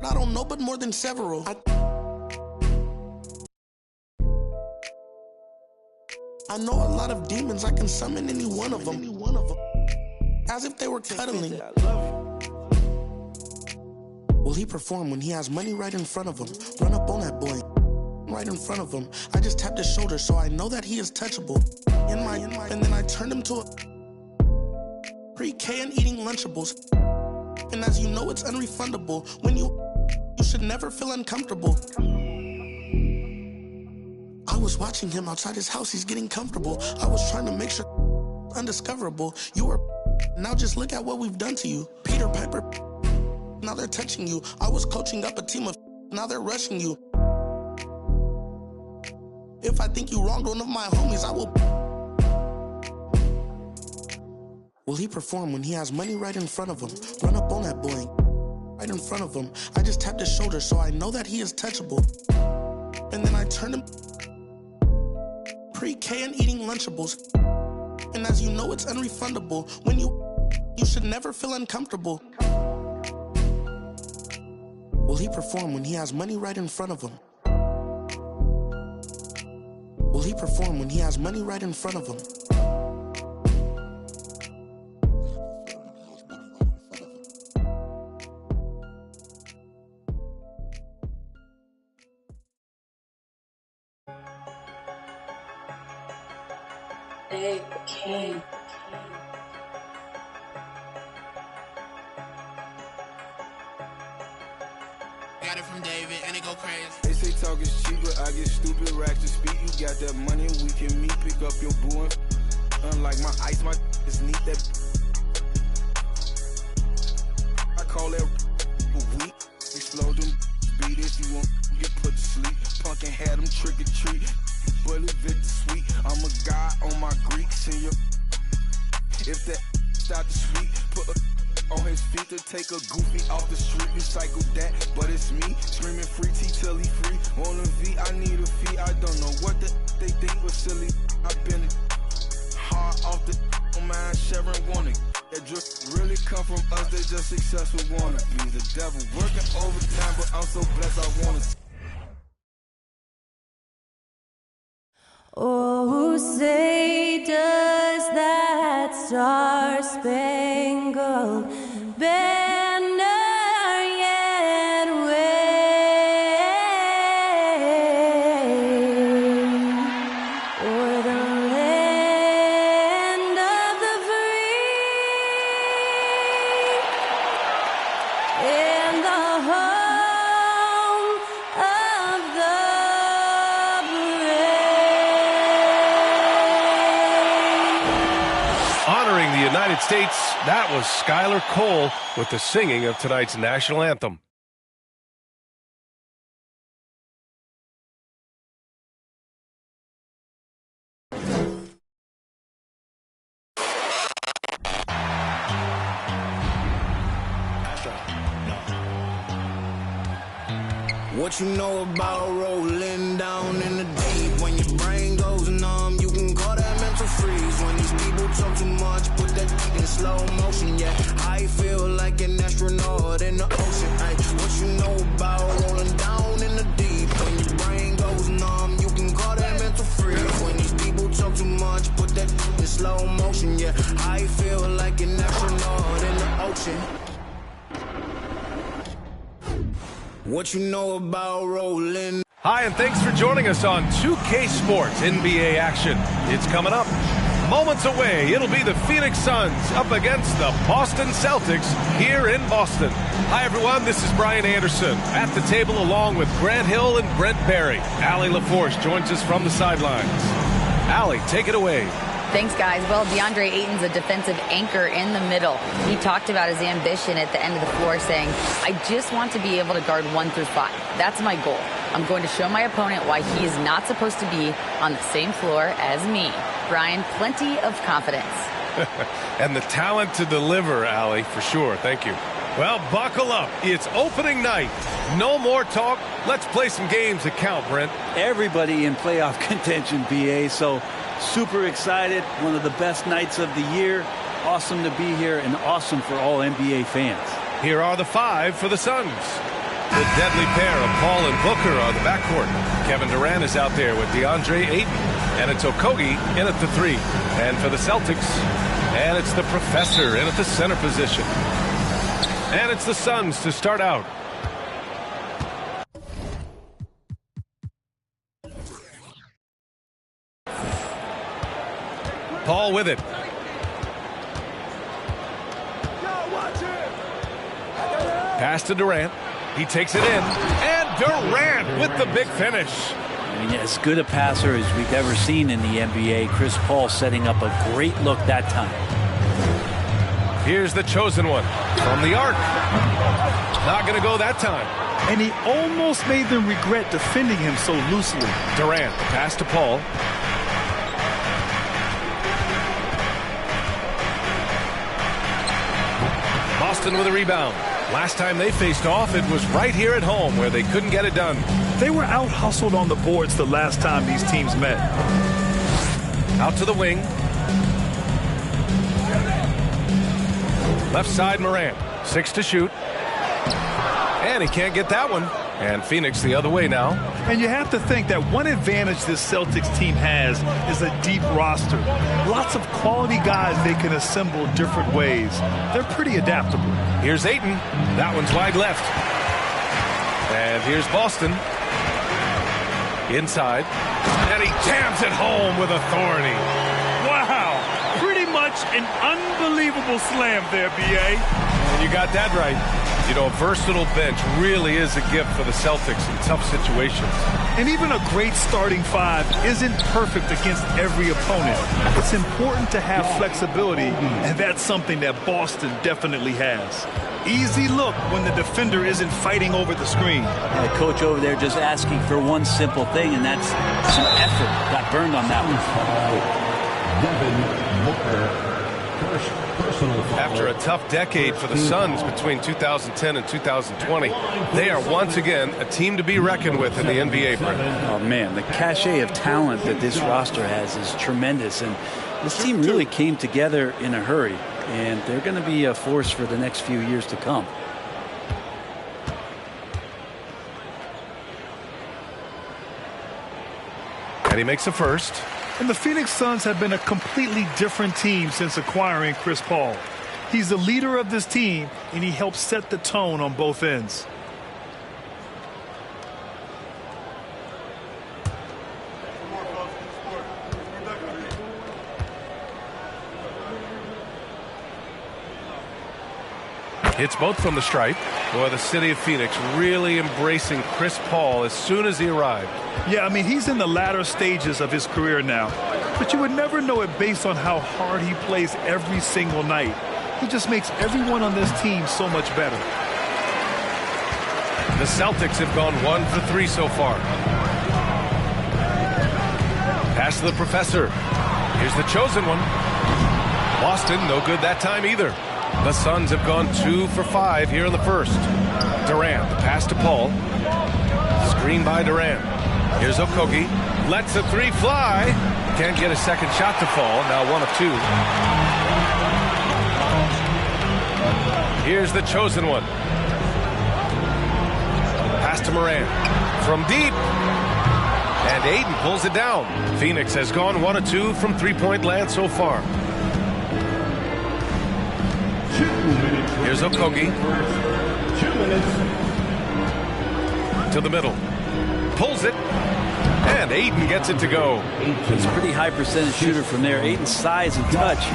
I don't know, but more than several. I know a lot of demons, I can summon any one of them. As if they were cuddling. Will he perform when he has money right in front of him? Run up on that boy, right in front of him. I just tapped his shoulder, so I know that he is touchable. And then I turned him to a pre-K and eating Lunchables. And as you know, it's unrefundable. When you should never feel uncomfortable. I was watching him outside his house, he's getting comfortable. I was trying to make sure undiscoverable. You were, now just look at what we've done to you. Peter Piper, now they're touching you. I was coaching up a team of, now they're rushing you. If I think you wronged one of my homies, I will. Will he perform when he has money right in front of him? Run up on that boy, right in front of him. I just tapped his shoulder, so I know that he is touchable. And then I turned him pre-K and eating Lunchables. And as you know, it's unrefundable. When you should never feel uncomfortable. Will he perform when he has money right in front of him? Will he perform when he has money right in front of him? They came. Got it from David and it go crazy. They say talk is cheaper, I get stupid racks to speak. You got that money, we can meet, pick up your boo and unlike my ice, my is neat that. I call that weak. Explode them, beat if you want, get put to sleep. Punkin' had them trick or treat. Bullet Victor sweet, I'm a guy on my Greeks in your. If that start to sweet, put on his feet to take a goofy off the street, recycle that, but it's me, screaming free T till he free, on a V, I need a fee, I don't know what they think was silly, I've been hard off the mind, Sharon wanna, that drip really come from us, they just successful wannabes, the devil working overtime, but I'm so blessed I wanna see. Oh, say does that star-spangled banner yet wave o'er the land of the free and the home of the Honoring the United States, that was Skylar Cole with the singing of tonight's national anthem. What you know about rolling down in the deep? When your brain goes numb, you can call that mental freeze. When these people talk too much, put that in slow motion, yeah. I feel like an astronaut in the ocean, ay. What you know about rolling down in the deep? When your brain goes numb, you can call that mental freeze. When these people talk too much, put that in slow motion, yeah. I feel like an astronaut in the ocean. What you know about rolling? Hi, and thanks for joining us on 2K Sports NBA action. It's coming up. Moments away, it'll be the Phoenix Suns up against the Boston Celtics here in Boston. Hi, everyone. This is Brian Anderson at the table along with Grant Hill and Brent Barry. Allie LaForce joins us from the sidelines. Allie, take it away. Thanks, guys. Well, DeAndre Ayton's a defensive anchor in the middle. He talked about his ambition at the end of the floor, saying, I just want to be able to guard 1 through 5. That's my goal. I'm going to show my opponent why he is not supposed to be on the same floor as me. Brian, plenty of confidence. And the talent to deliver, Allie, for sure. Thank you. Well, buckle up. It's opening night. No more talk. Let's play some games that count, Brent. Everybody in playoff contention, BA, so super excited. One of the best nights of the year. Awesome to be here and awesome for all NBA fans. Here are the 5 for the Suns. The deadly pair of Paul and Booker are the backcourt. Kevin Durant is out there with DeAndre Ayton. And it's Okogie in at the 3. And for the Celtics, and it's the Professor in at the center position. And it's the Suns to start out. Paul with it. Pass to Durant. He takes it in. And Durant with the big finish. I mean, as good a passer as we've ever seen in the NBA. Chris Paul setting up a great look that time. Here's the chosen one from the arc. Not going to go that time. And he almost made them regret defending him so loosely. Durant, pass to Paul. Boston with a rebound. Last time they faced off, it was right here at home where they couldn't get it done. They were out-hustled on the boards the last time these teams met. Out to the wing. Left side, Morant. 6 to shoot. And he can't get that one. And Phoenix the other way now. And you have to think that one advantage this Celtics team has is a deep roster. Lots of quality guys they can assemble different ways. They're pretty adaptable. Here's Ayton. That one's wide left. And here's Boston. Inside. And he jams it home with authority. Wow. Pretty much an unbelievable slam there, B.A. And you got that right. You know, a versatile bench really is a gift for the Celtics in tough situations. And even a great starting 5 isn't perfect against every opponent. It's important to have flexibility, and that's something that Boston definitely has. Easy look when the defender isn't fighting over the screen. And the coach over there just asking for one simple thing, and that's some effort. Got burned on that one. After a tough decade for the Suns between 2010 and 2020, they are once again a team to be reckoned with in the NBA. Oh, man, the cachet of talent that this roster has is tremendous, and this team really came together in a hurry, and they're going to be a force for the next few years to come. And he makes a first. And the Phoenix Suns have been a completely different team since acquiring Chris Paul. He's the leader of this team, and he helps set the tone on both ends. Hits both from the stripe. Boy, the city of Phoenix really embracing Chris Paul as soon as he arrived. Yeah, I mean, he's in the latter stages of his career now. But you would never know it based on how hard he plays every single night. He just makes everyone on this team so much better. The Celtics have gone 1 for 3 so far. Pass to the Professor. Here's the chosen one. Boston, no good that time either. The Suns have gone 2 for 5 here in the first. Durant, the pass to Paul. Screen by Durant. Here's Okogie. Lets the 3 fly. Can't get a second shot to fall. Now 1 of 2. Here's the chosen one. Pass to Morant. From deep. And Ayton pulls it down. Phoenix has gone 1 of 2 from three-point land so far. Here's Okogie. 2 minutes. To the middle. Pulls it. And Ayton gets it to go. It's a pretty high percentage shooter from there. Ayton's size and touch.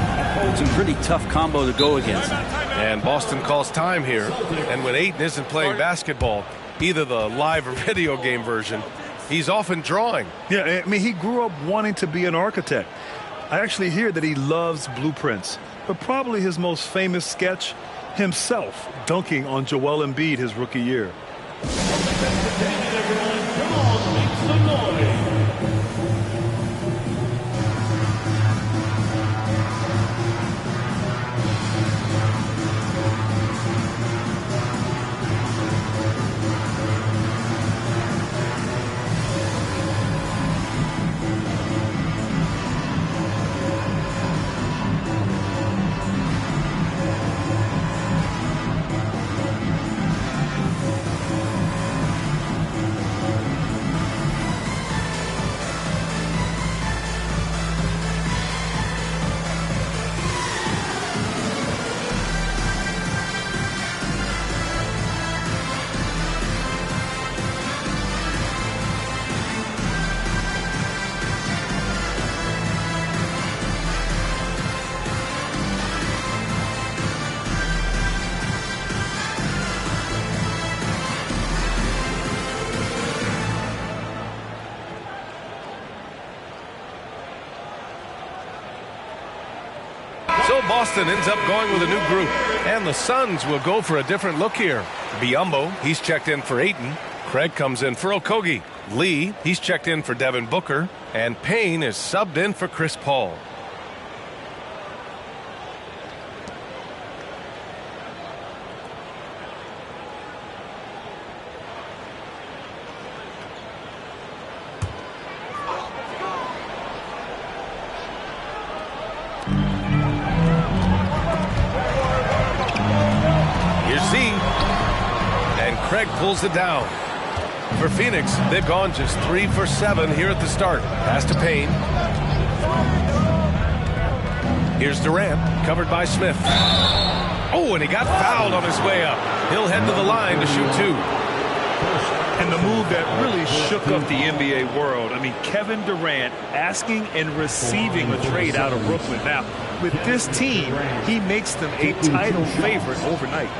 It's a pretty tough combo to go against. And Boston calls time here. And when Ayton isn't playing basketball, either the live or video game version, he's often drawing. Yeah, I mean, he grew up wanting to be an architect. I actually hear that he loves blueprints. But probably his most famous sketch, himself dunking on Joel Embiid his rookie year. Come on, make some noise. Boston ends up going with a new group. And the Suns will go for a different look here. Biyombo, he's checked in for Ayton. Craig comes in for Okogie. Lee, he's checked in for Devin Booker. And Payne is subbed in for Chris Paul. Craig pulls it down. For Phoenix, they've gone just 3 for 7 here at the start. Pass to Payne. Here's Durant, covered by Smith. Oh, and he got fouled on his way up. He'll head to the line to shoot 2. And the move that really shook up the NBA world. I mean, Kevin Durant asking and receiving a trade out of Brooklyn. Now, with this team, he makes them a title favorite overnight.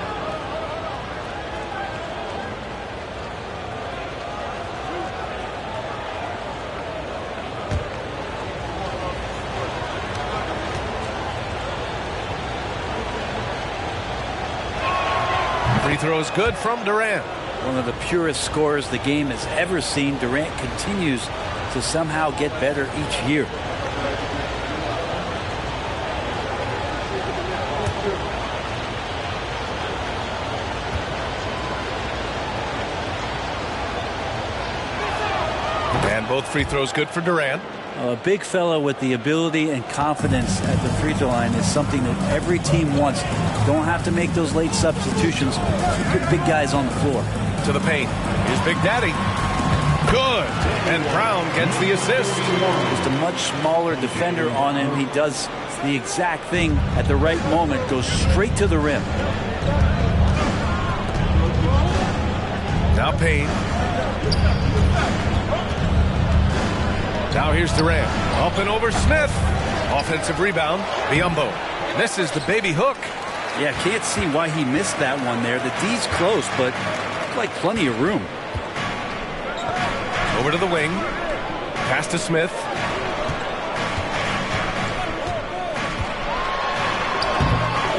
Free throw is good from Durant. One of the purest scorers the game has ever seen. Durant continues to somehow get better each year. And both free throws good for Durant. A big fella with the ability and confidence at the free throw line is something that every team wants. Don't have to make those late substitutions. Keep big guys on the floor. To the paint. Here's Big Daddy. Good. And Brown gets the assist. Just a much smaller defender on him. He does the exact thing at the right moment. Goes straight to the rim. Now Payne. Now here's Durant. Up and over Smith. Offensive rebound. Biyombo misses the baby hook. Yeah, can't see why he missed that one there. The D's close, but like plenty of room. Over to the wing. Pass to Smith.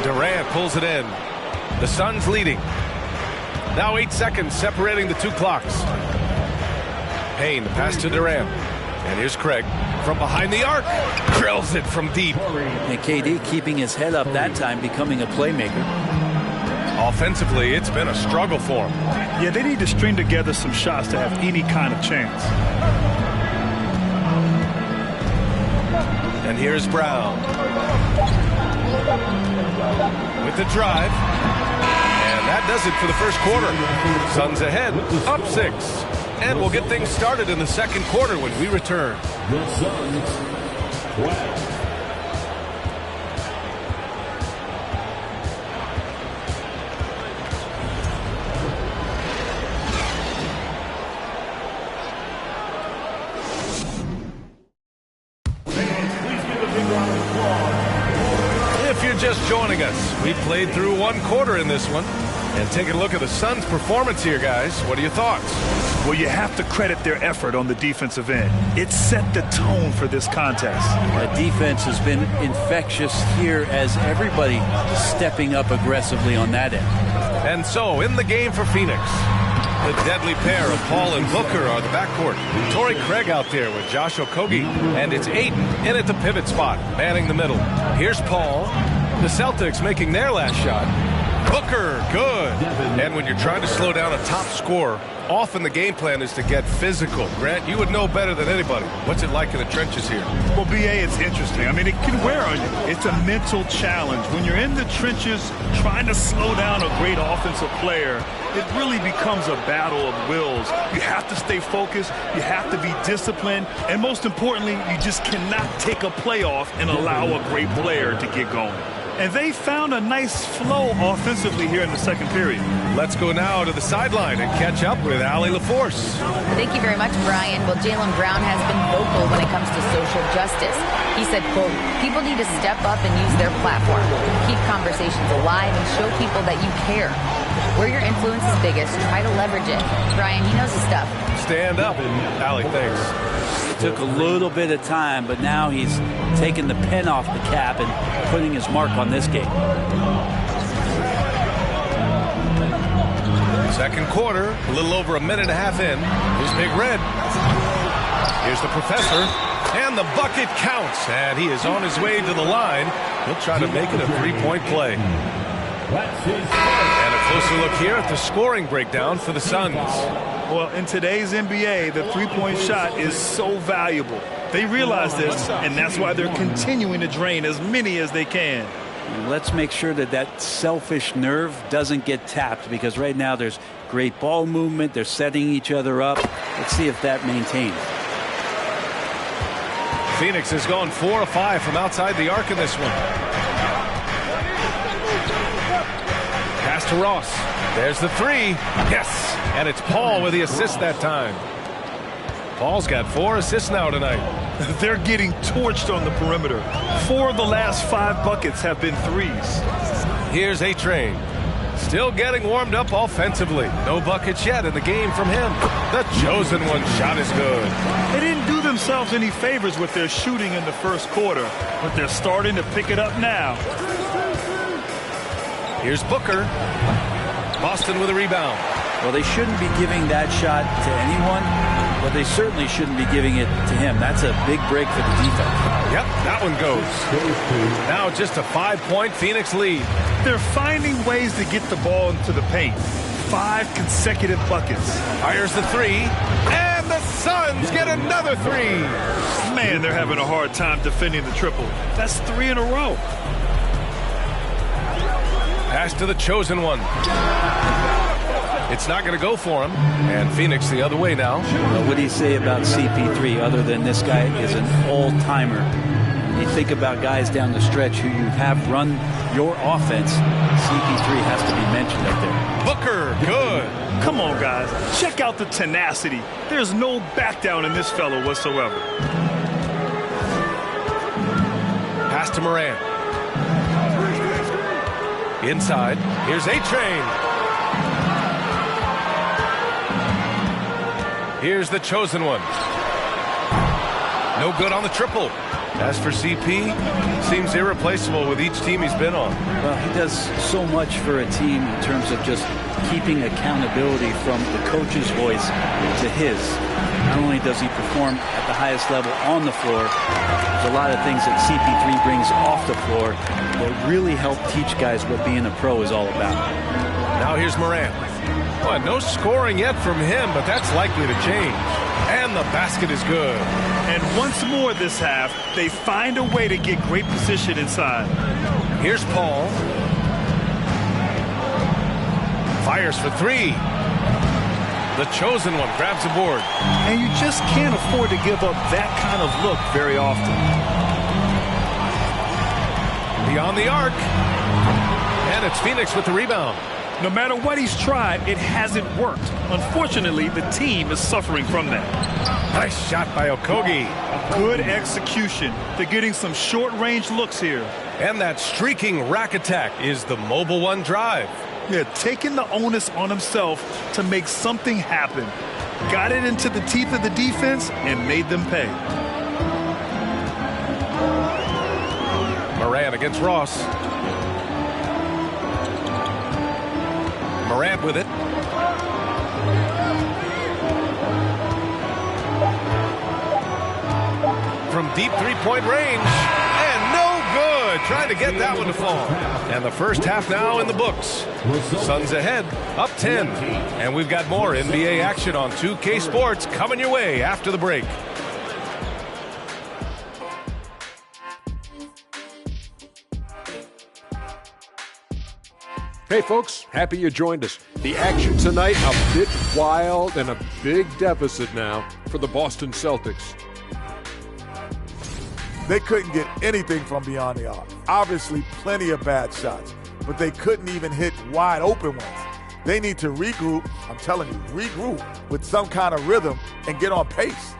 Durant pulls it in. The Suns leading. Now 8 seconds separating the 2 clocks. Payne, pass to Durant. And here's Craig from behind the arc. Drills it from deep. And KD keeping his head up that time, becoming a playmaker. Offensively, it's been a struggle for him. Yeah, they need to string together some shots to have any kind of chance. And here's Brown. With the drive. And that does it for the first quarter. Suns ahead, up 6. And we'll get things started in the second quarter when we return. The Suns track. If you're just joining us, we played through 1 quarter in this one. And taking a look at the Suns' performance here, guys. What are your thoughts? Well, you have to credit their effort on the defensive end. It set the tone for this contest. The defense has been infectious here as everybody stepping up aggressively on that end. And so, in the game for Phoenix, the deadly pair of Paul and Booker are the backcourt. Torrey Craig out there with Josh Okogie. And it's Ayton in at the pivot spot, manning the middle. Here's Paul. The Celtics making their last shot. Booker, good. And when you're trying to slow down a top scorer, often the game plan is to get physical. Grant, you would know better than anybody. What's it like in the trenches here? Well, B.A., it's interesting. I mean, it can wear on you. It's a mental challenge. When you're in the trenches trying to slow down a great offensive player, it really becomes a battle of wills. You have to stay focused. You have to be disciplined. And most importantly, you just cannot take a play off and allow a great player to get going. And they found a nice flow offensively here in the second period. Let's go now to the sideline and catch up with Allie LaForce. Thank you very much, Brian. Well, Jaylen Brown has been vocal when it comes to social justice. He said, quote, people need to step up and use their platform. Keep conversations alive and show people that you care. Where your influence is biggest, try to leverage it. Brian, he knows his stuff. Stand up. Allie, thanks. took a little bit of time, but now he's taking the pen off the cap and putting his mark on this game. Second quarter, a little over a minute and a half in. Here's Big Red. Here's the professor. And the bucket counts. And he is on his way to the line. He'll try to make it a three-point play. And a closer look here at the scoring breakdown for the Suns. Well, in today's NBA, the three-point shot is so valuable. They realize this, and that's why they're continuing to drain as many as they can. Let's make sure that that selfish nerve doesn't get tapped, because right now there's great ball movement. They're setting each other up. Let's see if that maintains. Phoenix has gone 4 of 5 from outside the arc in this one. Pass to Ross. There's the three. Yes. And it's Paul with the assist that time. Paul's got 4 assists now tonight. They're getting torched on the perimeter. 4 of the last 5 buckets have been threes. Here's A-Train. Still getting warmed up offensively. No buckets yet in the game from him. The chosen one shot is good. They didn't do themselves any favors with their shooting in the first quarter, but they're starting to pick it up now. Here's Booker. Boston with a rebound. Well, they shouldn't be giving that shot to anyone, but they certainly shouldn't be giving it to him. That's a big break for the defense. Yep, that one goes. Now just a 5-point Phoenix lead. They're finding ways to get the ball into the paint. 5 consecutive buckets. Fires the three, and the Suns get another 3. Man, they're having a hard time defending the triple. That's 3 in a row. Pass to the chosen one. It's not going to go for him. And Phoenix the other way now. Well, what do you say about CP3 other than this guy is an all-timer? When you think about guys down the stretch who you have run your offense, CP3 has to be mentioned up there. Booker, good. Come on, guys. Check out the tenacity. There's no back down in this fellow whatsoever. Pass to Morant. Inside. Here's A-Train. Here's the chosen one. No good on the triple. As for CP, seems irreplaceable with each team he's been on. Well, he does so much for a team in terms of just keeping accountability from the coach's voice to his. Not only does he perform at the highest level on the floor, there's a lot of things that CP3 brings off the floor that really help teach guys what being a pro is all about. Now here's Morant. Well, no scoring yet from him, but that's likely to change. And the basket is good. And once more this half, they find a way to get great position inside. Here's Paul. Fires for 3. The chosen one grabs the board. And you just can't afford to give up that kind of look very often. Beyond the arc. And it's Phoenix with the rebound. No matter what he's tried, it hasn't worked. Unfortunately, the team is suffering from that. Nice shot by Okogie. Good execution. They're getting some short-range looks here. And that streaking rack attack is the mobile one drive. Yeah, taking the onus on himself to make something happen. Got it into the teeth of the defense and made them pay. Morant against Ross. Morant with it. From deep three-point range. And no good. Trying to get that one to fall. And the first half now in the books. Suns ahead, up 10. And we've got more NBA action on 2K Sports coming your way after the break. Hey folks, happy you joined us. The action tonight a bit wild and a big deficit now for the Boston Celtics. They couldn't get anything from beyond the arc. Obviously plenty of bad shots, but they couldn't even hit wide open ones. They need to regroup, I'm telling you, regroup with some kind of rhythm and get on pace.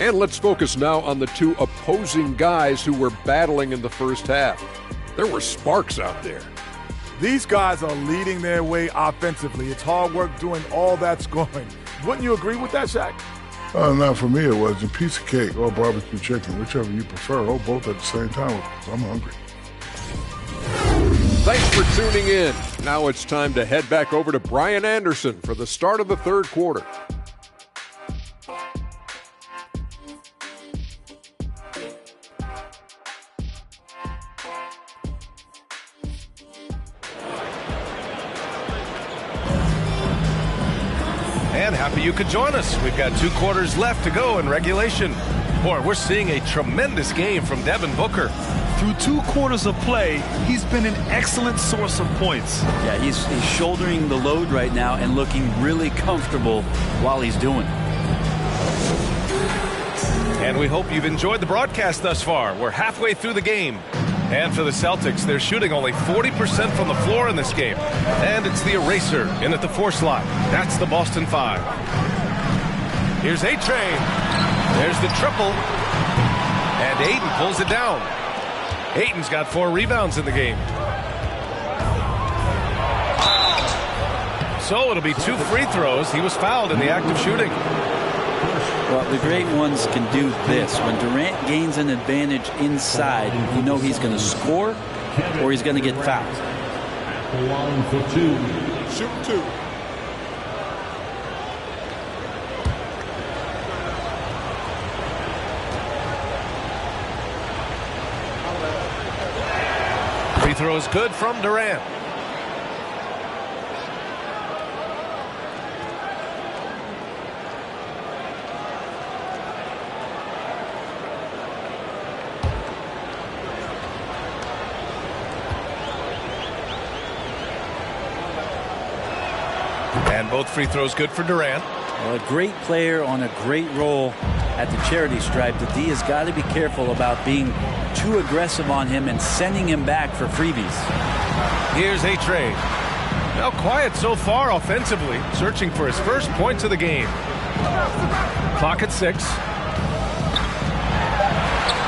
And let's focus now on the two opposing guys who were battling in the first half. There were sparks out there. These guys are leading their way offensively. It's hard work doing all that scoring. Wouldn't you agree with that, Shaq? Now for me it was a piece of cake or barbecue chicken, whichever you prefer, or both at the same time. I'm hungry. Thanks for tuning in. Now it's time to head back over to Brian Anderson for the start of the third quarter. And happy you could join us. We've got 2 quarters left to go in regulation. Boy, we're seeing a tremendous game from Devin Booker. Through 2 quarters of play, he's been an excellent source of points. Yeah, he's shouldering the load right now and looking really comfortable while he's doing it. And we hope you've enjoyed the broadcast thus far. We're halfway through the game. And for the Celtics, they're shooting only 40% from the floor in this game. And it's the eraser in at the 4 slot. That's the Boston 5. Here's A-Train. There's the triple. And Ayton pulls it down. Ayton's got 4 rebounds in the game. So it'll be 2 free throws. He was fouled in the act of shooting. Well, the great ones can do this. When Durant gains an advantage inside, you know he's going to score or he's going to get fouled. Line for 2. Shoot 2. Free throw is good from Durant. And both free throws good for Durant. Well, a great player on a great role at the charity stripe. The D has got to be careful about being too aggressive on him and sending him back for freebies. Here's A-Train. Now quiet so far offensively, searching for his first points of the game. Clock at 6.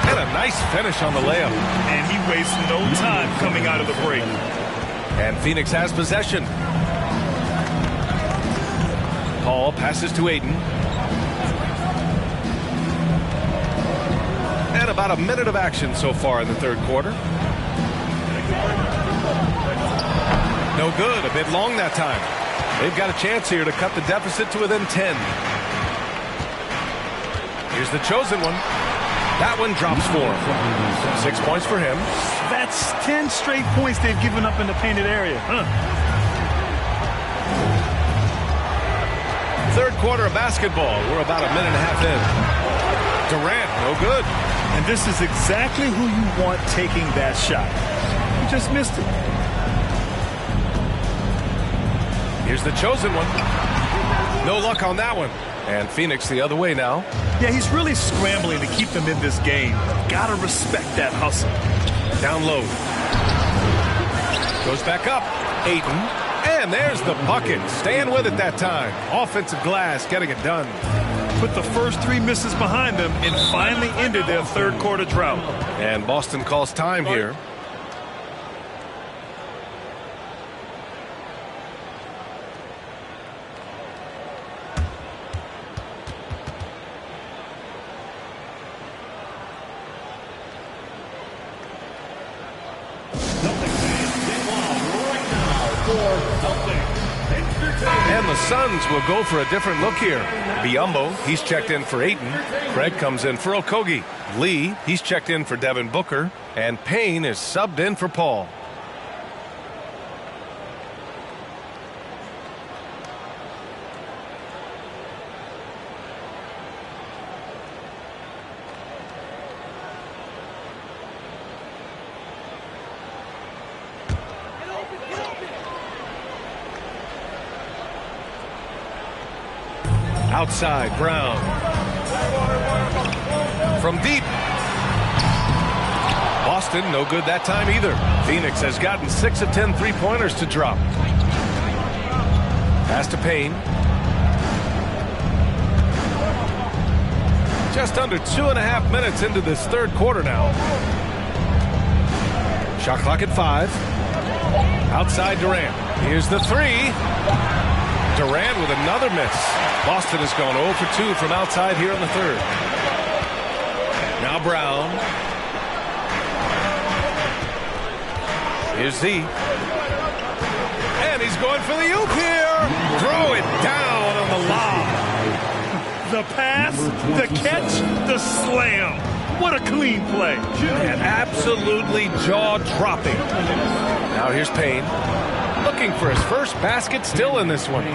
And a nice finish on the layup. And he wastes no time coming out of the break. And Phoenix has possession. Paul passes to Ayton. And about a minute of action so far in the third quarter. No good, a bit long that time. They've got a chance here to cut the deficit to within 10. Here's the chosen one. That one drops for him. 6 points for him. That's 10 straight points they've given up in the painted area. Third quarter of basketball. We're about a minute and a half in. Durant, no good. And this is exactly who you want taking that shot. He just missed it. Here's the chosen one. No luck on that one. And Phoenix the other way now. Yeah, he's really scrambling to keep them in this game. Gotta respect that hustle. Down low. Goes back up. Ayton. And there's the bucket. Staying with it that time. Offensive glass, getting it done. Put the first 3 misses behind them and finally ended their third quarter drought. And Boston calls time here. And the Suns will go for a different look here. Biyombo, he's checked in for Ayton. Craig comes in for Okogie. Lee, he's checked in for Devin Booker. And Payne is subbed in for Paul. Outside, Brown. From deep. Boston, no good that time either. Phoenix has gotten 6 of 10 three-pointers to drop. Pass to Payne. Just under 2.5 minutes into this third quarter now. Shot clock at 5. Outside Durant. Here's the 3. Durant with another miss. Boston has gone 0 for 2 from outside here in the third. Now Brown. Here's Z. And he's going for the oop here. Throw it down on the lob. The pass, the catch, the slam. What a clean play. And absolutely jaw-dropping. Now here's Payne. Looking for his first basket still in this one.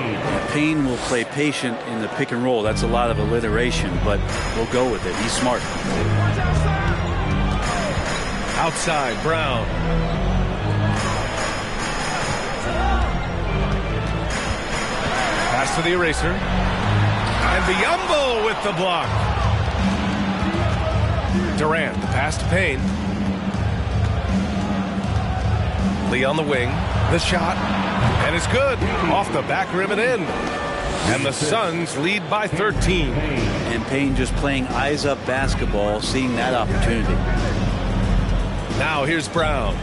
Payne will play patient in the pick and roll. That's a lot of alliteration, but we'll go with it. He's smart. Outside, Brown. Pass to the eraser. And Biyombo with the block. Durant, the pass to Payne. Lee on the wing. The shot. And it's good. Off the back rim and in. And the Suns lead by 13. And Payne just playing eyes-up basketball, seeing that opportunity. Now here's Brown.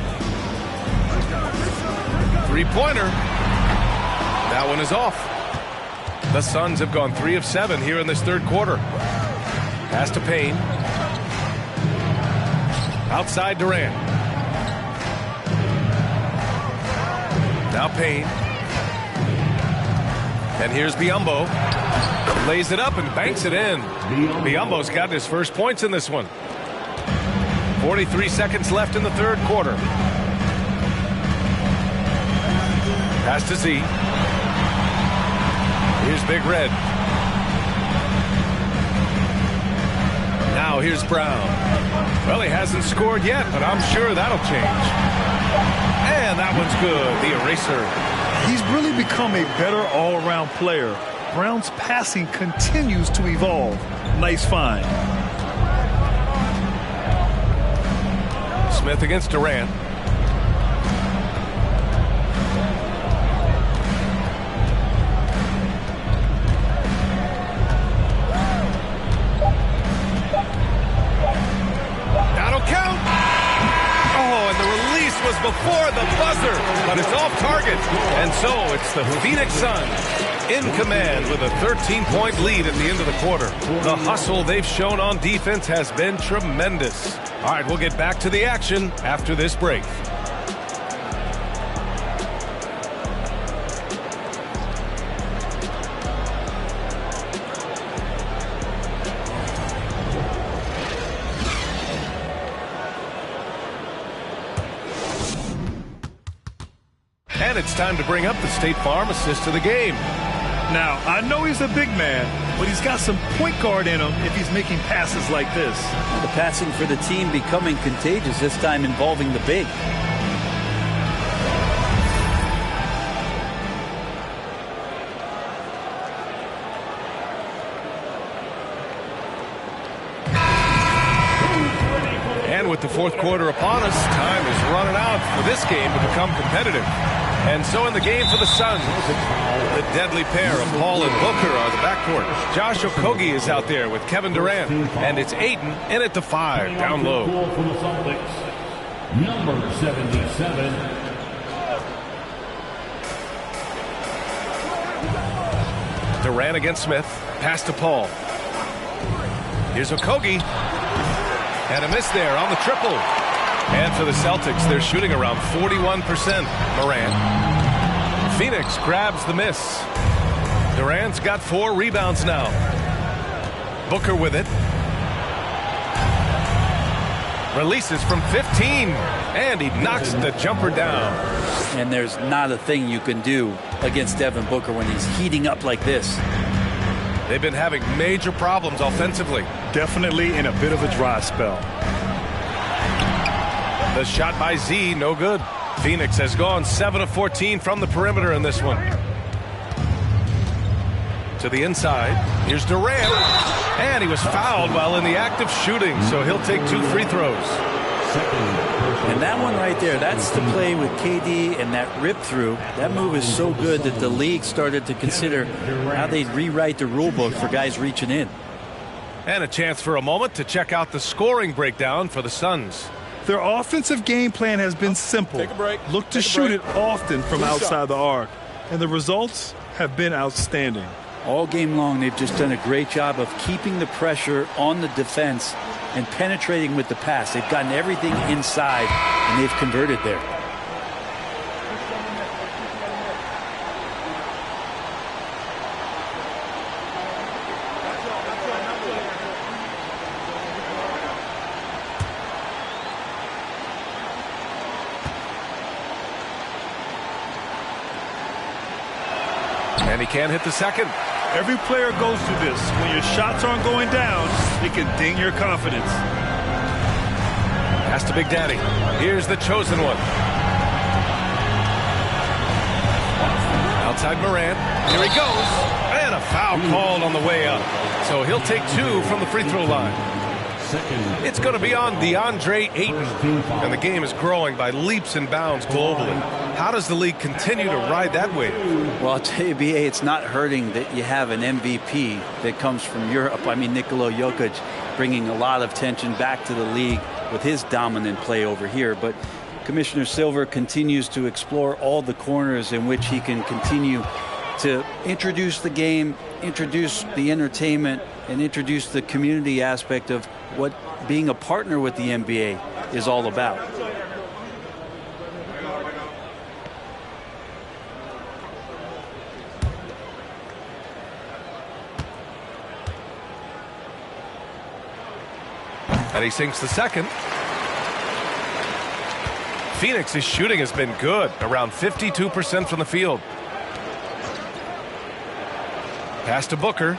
Three-pointer. That one is off. The Suns have gone 3 of 7 here in this third quarter. Pass to Payne. Outside Durant. Now Payne. And here's Biyombo. Lays it up and banks it in. Biyombo's got his first points in this one. 43 seconds left in the third quarter. Pass to Z. Here's Big Red. Now here's Brown. Well, he hasn't scored yet, but I'm sure that'll change. And that one's good. The eraser. He's really become a better all-around player. Brown's passing continues to evolve. Nice find. Smith against Durant. That'll count. Oh, and the release was before the buzzer, but it's off target. And so it's the Phoenix Suns in command with a 13-point lead at the end of the quarter. The hustle they've shown on defense has been tremendous. All right, we'll get back to the action after this break. And it's time to bring up the State Farm assist of the game. Now, I know he's a big man, but he's got some point guard in him if he's making passes like this. The passing for the team becoming contagious, this time involving the big. And with the fourth quarter upon us, time is running out for this game to become competitive. And so in the game for the Suns, the deadly pair of Paul and Booker are the backcourt. Josh Okogie is out there with Kevin Durant. And it's Ayton in at the 5, down low. For the Celtics, number 77. Durant against Smith. Pass to Paul. Here's Okogie. And a miss there on the triple. And for the Celtics, they're shooting around 41%. Morant. Phoenix grabs the miss. Durant's got 4 rebounds now. Booker with it. Releases from 15. And he knocks the jumper down. And there's not a thing you can do against Devin Booker when he's heating up like this. They've been having major problems offensively. Definitely in a bit of a dry spell. The shot by Z, no good. Phoenix has gone 7 of 14 from the perimeter in this one. To the inside. Here's Durant. And he was fouled while in the act of shooting, so he'll take 2 free throws. And that one right there, that's the play with KD and that rip through. That move is so good that the league started to consider how they'd rewrite the rule book for guys reaching in. And a chance for a moment to check out the scoring breakdown for the Suns. Their offensive game plan has been simple. Take a break. Look to shoot it often from outside the arc. and the results have been outstanding. All game long, they've just done a great job of keeping the pressure on the defense and penetrating with the pass. They've gotten everything inside, and they've converted there. And he can't hit the second. Every player goes through this. When your shots aren't going down, it can ding your confidence. Pass to Big Daddy. Here's the chosen one. Outside Morant. Here he goes. And a foul called on the way up. So he'll take 2 from the free throw line. It's going to be on DeAndre Ayton. And the game is growing by leaps and bounds globally. How does the league continue to ride that wave? Well, I'll tell you, B.A., it's not hurting that you have an MVP that comes from Europe. I mean, Nikola Jokic bringing a lot of tension back to the league with his dominant play over here. But Commissioner Silver continues to explore all the corners in which he can continue to introduce the game, introduce the entertainment, and introduce the community aspect of what being a partner with the NBA is all about. And he sinks the second. Phoenix's shooting has been good, around 52% from the field. Pass to Booker.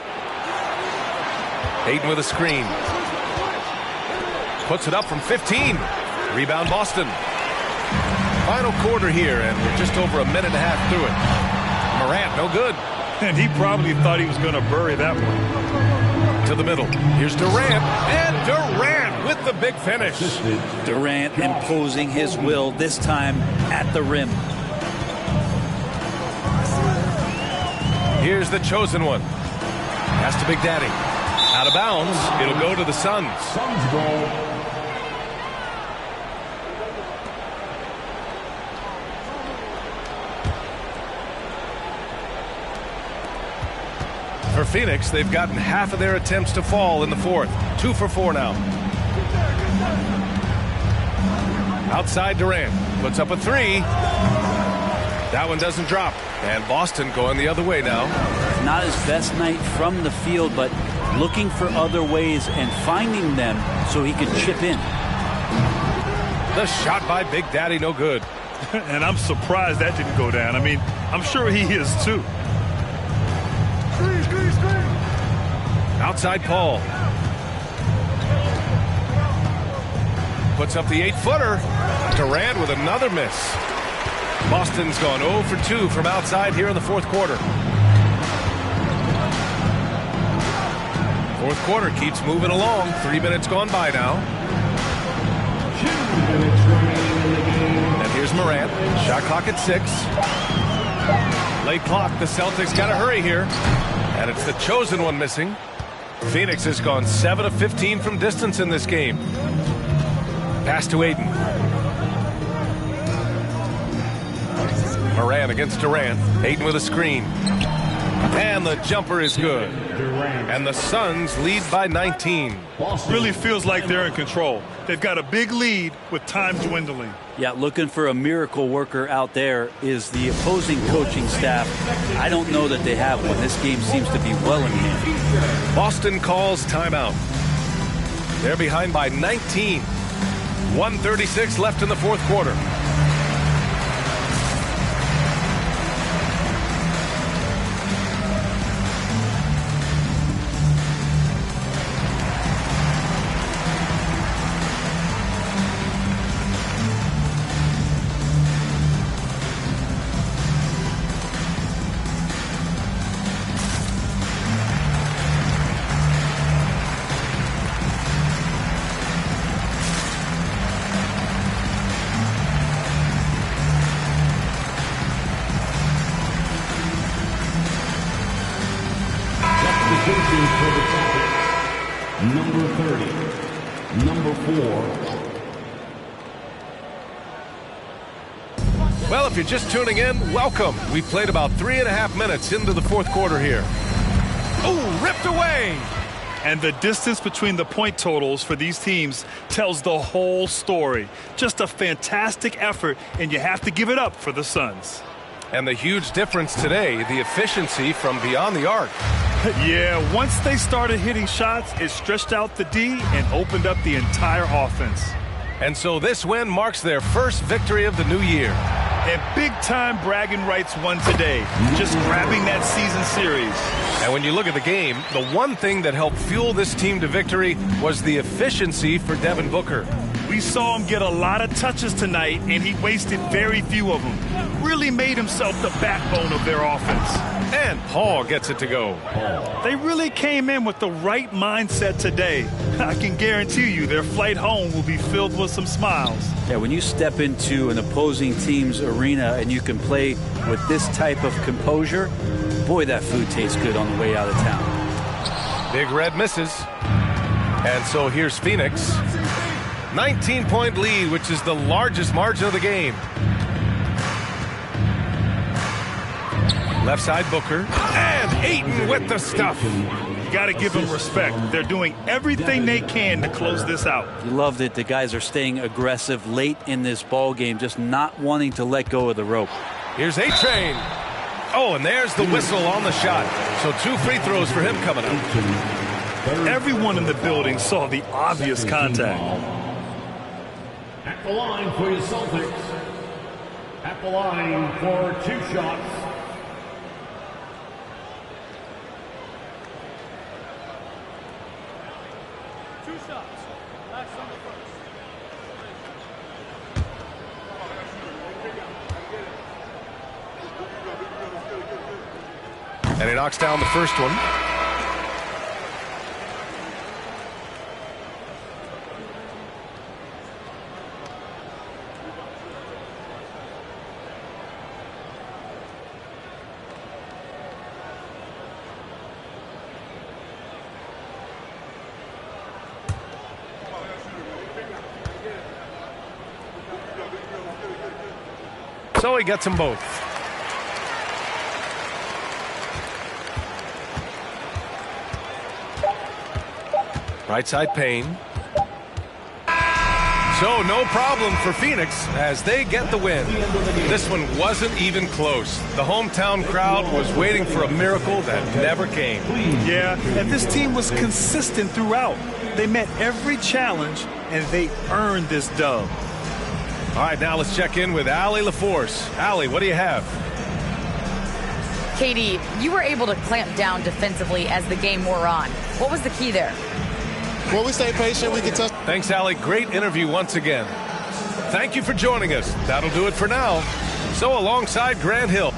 Ayton with a screen. Puts it up from 15. Rebound Boston. Final quarter here, and we're just over a minute and a half through it. Morant, no good. And he probably thought he was going to bury that one. To the middle. Here's Durant. And Durant with the big finish. Durant imposing his will, this time at the rim. Here's the chosen one. Pass to Big Daddy. Out of bounds. It'll go to the Suns. Suns ball. For Phoenix, they've gotten half of their attempts to fall in the fourth. 2 for 4 now. Outside Durant. Puts up a 3. That one doesn't drop. And Boston going the other way now. Not his best night from the field, but looking for other ways and finding them so he can chip in. The shot by Big Daddy, no good. And I'm surprised that didn't go down. I mean, I'm sure he is too. Outside Paul. Puts up the 8-footer. Durant with another miss. Boston's gone 0 for 2 from outside here in the fourth quarter. Fourth quarter keeps moving along. 3 minutes gone by now. 2 minutes remaining in the game. And here's Morant. Shot clock at 6. Late clock. The Celtics got to hurry here. And it's the chosen one missing. Phoenix has gone 7 of 15 from distance in this game. Pass to Ayton. Morant against Durant. Ayton with a screen. And the jumper is good. And the Suns lead by 19. Really feels like they're in control. They've got a big lead with time dwindling. Yeah, looking for a miracle worker out there is the opposing coaching staff. I don't know that they have one. This game seems to be well in hand. Boston calls timeout. They're behind by 19. 1:36 left in the fourth quarter. For the Celtics, number 30, number 4. Well, if you're just tuning in, welcome. We played about 3.5 minutes into the fourth quarter here. Oh, ripped away. And the distance between the point totals for these teams tells the whole story. Just a fantastic effort, and you have to give it up for the Suns. And the huge difference today, the efficiency from beyond the arc. Yeah, once they started hitting shots, it stretched out the D and opened up the entire offense. And so this win marks their first victory of the new year. And big-time bragging rights won today, just grabbing that season series. And when you look at the game, the one thing that helped fuel this team to victory was the efficiency for Devin Booker. We saw him get a lot of touches tonight, and he wasted very few of them. Really made himself the backbone of their offense. And Paul gets it to go. They really came in with the right mindset today. I can guarantee you their flight home will be filled with some smiles. Yeah, when you step into an opposing team's arena and you can play with this type of composure, boy, that food tastes good on the way out of town. Big Red misses. And so here's Phoenix. 19-point lead, which is the largest margin of the game. Left side Booker. And Ayton with the stuff. You got to give them respect. They're doing everything they can to close this out. You love that the guys are staying aggressive late in this ball game, just not wanting to let go of the rope. Here's A-Train. Oh, and there's the whistle on the shot. So 2 free throws for him coming up. Everyone in the building saw the obvious contact. At the line for your Celtics. At the line for 2 shots. And he knocks down the first one. So he gets them both. Right side Payne. So no problem for Phoenix as they get the win. This one wasn't even close. The hometown crowd was waiting for a miracle that never came. Yeah, and this team was consistent throughout. They met every challenge, and they earned this dub. All right, now let's check in with Allie LaForce. Allie, what do you have? Katie, you were able to clamp down defensively as the game wore on. What was the key there? Well, we stay patient. We can touch. Thanks, Allie. Great interview once again. Thank you for joining us. That'll do it for now. So alongside Grant Hill.